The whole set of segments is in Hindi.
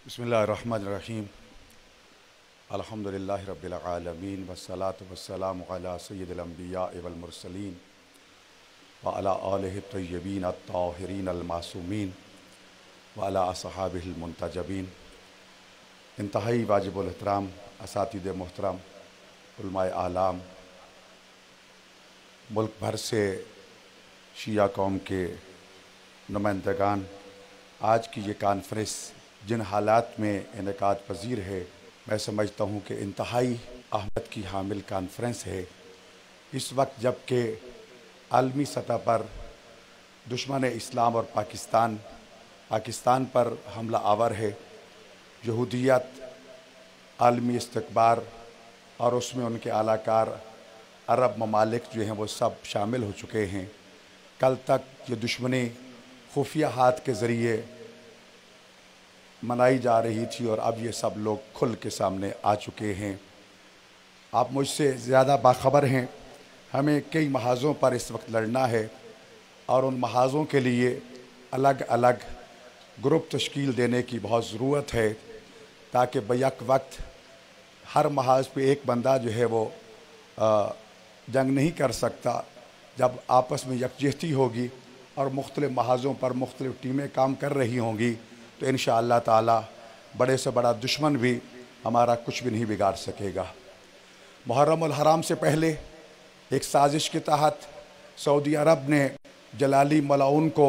बिस्मिल्लाहिर्रहमानिर्रहीम। अल्हम्दुलिल्लाहि रब्बिल आलमीन वस्सलातु वस्सलामु अला सय्यिदिल अंबिया वल मुरसलीन व अला आलिहि तय्यबीन अत्ताहिरीन अल मासूमीन व अला असहाबिहिल मुंतजबीन। इंतहाई वाजिबुल एहतराम असातिज़ मोहतरम, उलमाए आलाम, मुल्क भर से शिया कौम के नुमाइंदगान, आज की ये कॉन्फ्रेंस जिन हालात में इनेकाद पजीर है, मैं समझता हूँ कि इंतहाई अहमियत की हामिल कॉन्फ्रेंस है। इस वक्त जबकि आलमी सतह पर दुश्मन इस्लाम और पाकिस्तान पर हमला आवर है, यहूदियत, आलमी इस्तकबार और उसमें उनके आलाकार अरब ममालिक जो हैं वो सब शामिल हो चुके हैं। कल तक ये दुश्मनी खुफिया हाथ के ज़रिए मनाई जा रही थी और अब ये सब लोग खुल के सामने आ चुके हैं। आप मुझसे ज़्यादा बाखबर हैं। हमें कई महाज़ों पर इस वक्त लड़ना है और उन महाज़ों के लिए अलग अलग ग्रुप तश्कील देने की बहुत ज़रूरत है, ताकि बैक वक्त हर महाज पे एक बंदा जो है वो जंग नहीं कर सकता। जब आपस में यकजहती होगी और मुख्तलिफ़ महाज़ों पर मुख्तलिफ़ टीमें काम कर रही होंगी तो इंशाअल्लाह ताला बड़े से बड़ा दुश्मन भी हमारा कुछ भी नहीं बिगाड़ सकेगा। मुहर्रम उल हराम से पहले एक साजिश के तहत सऊदी अरब ने जलाली मलाउन को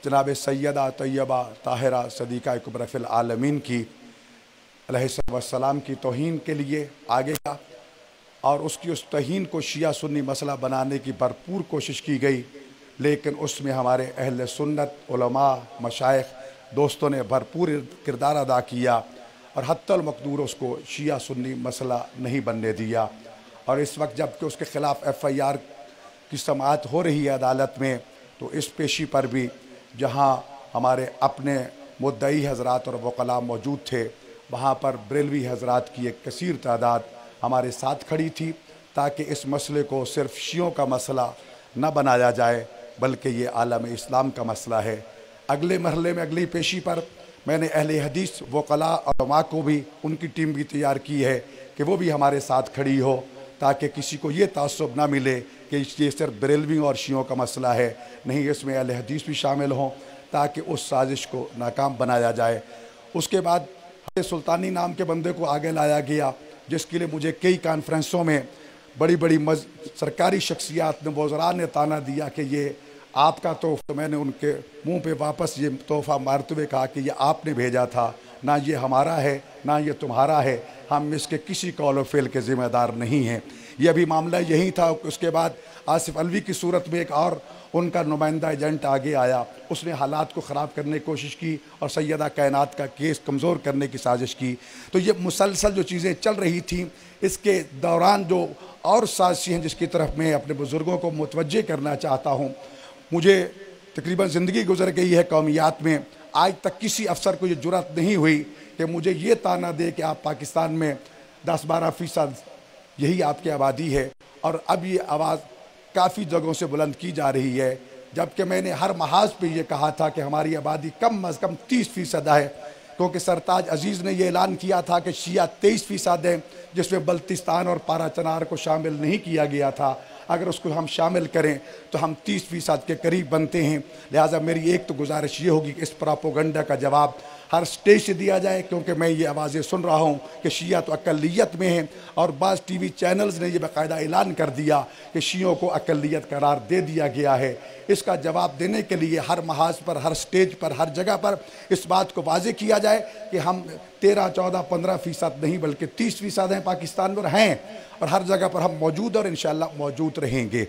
जनाब सैयदा तैयबा ताहिरा सदीक़ा कुबरा फिल आलमीन की अलैहिस्सलाम की तौहीन के लिए आगे गया और उसकी उस तौहीन को शिया सुन्नी मसला बनाने की भरपूर कोशिश की गई, लेकिन उसमें हमारे अहले सुन्नत, उलमा, मशाइख, दोस्तों ने भरपूर किरदार अदा किया और हत्तल मकदूर उसको शिया सुन्नी मसला नहीं बनने दिया। और इस वक्त जबकि उसके ख़िलाफ़ FIR की समाअत हो रही है अदालत में, तो इस पेशी पर भी जहाँ हमारे अपने मुद्दई हज़रात और वकला मौजूद थे, वहाँ पर बरेलवी हज़रात की एक कसीर तादाद हमारे साथ खड़ी थी, ताकि इस मसले को सिर्फ़ शियों का मसला न बनाया जाए बल्कि ये आलम इस्लाम का मसला है। अगले मरहले में अगली पेशी पर मैंने अहले हदीस वकला और उलमा को भी, उनकी टीम भी तैयार की है कि वो भी हमारे साथ खड़ी हो, ताकि किसी को ये तासुब ना मिले कि ये सिर्फ बरेलवी और शियों का मसला है। नहीं, इसमें अहले हदीस भी शामिल हों ताकि उस साजिश को नाकाम बनाया जाए। उसके बाद सुल्तानी नाम के बंदे को आगे लाया गया, जिसके लिए मुझे कई कॉन्फ्रेंसों में बड़ी बड़ी सरकारी शख्सियात ने, वज़रा ने ताना दिया कि ये आपका तोहफ़ा। मैंने उनके मुंह पे वापस ये तोहफ़ा मारते हुए कहा कि ये आपने भेजा था, ना ये हमारा है ना ये तुम्हारा है, हम इसके किसी कौल व फ़ेल के ज़िम्मेदार नहीं हैं। ये अभी मामला यही था। उसके बाद आसिफ अलवी की सूरत में एक और उनका नुमाइंदा एजेंट आगे आया, उसने हालात को ख़राब करने की कोशिश की और सैयदा कायनात का केस कमज़ोर करने की साजिश की। तो ये मुसलसल जो चीज़ें चल रही थी, इसके दौरान जो और साजिश हैं जिसकी तरफ मैं अपने बुज़ुर्गों को मुतवज्जे करना चाहता हूँ। मुझे तकरीबन ज़िंदगी गुजर गई है कौमियात में, आज तक किसी अफसर को ये जुर्रत नहीं हुई कि मुझे ये ताना दे कि आप पाकिस्तान में 10-12% यही आपकी आबादी है। और अब ये आवाज़ काफ़ी जगहों से बुलंद की जा रही है, जबकि मैंने हर महाज पे ये कहा था कि हमारी आबादी कम अज़ कम 30% है, क्योंकि सरताज अजीज़ ने यह ऐलान किया था कि शिया 23% हैं, जिसमें बल्तिस्तान और पारा चनार को शामिल नहीं किया गया था। अगर उसको हम शामिल करें तो हम 30% के करीब बनते हैं। लिहाजा मेरी एक तो गुजारिश ये होगी कि इस प्रोपेगेंडा का जवाब हर स्टेज से दिया जाए, क्योंकि मैं ये आवाज़ें सुन रहा हूँ कि शिया तो अक़लियत में हैं और बाज़ TV चैनल्स ने यह बाकायदा ऐलान कर दिया कि शियों को अक़लियत करार दे दिया गया है। इसका जवाब देने के लिए हर महाज पर, हर स्टेज पर, हर जगह पर इस बात को वाज़ेह किया जाए कि हम 13, 14, 15% नहीं बल्कि 30% हैं पाकिस्तान में हैं और हर जगह पर हम मौजूद और इंशाअल्लाह मौजूद रहेंगे।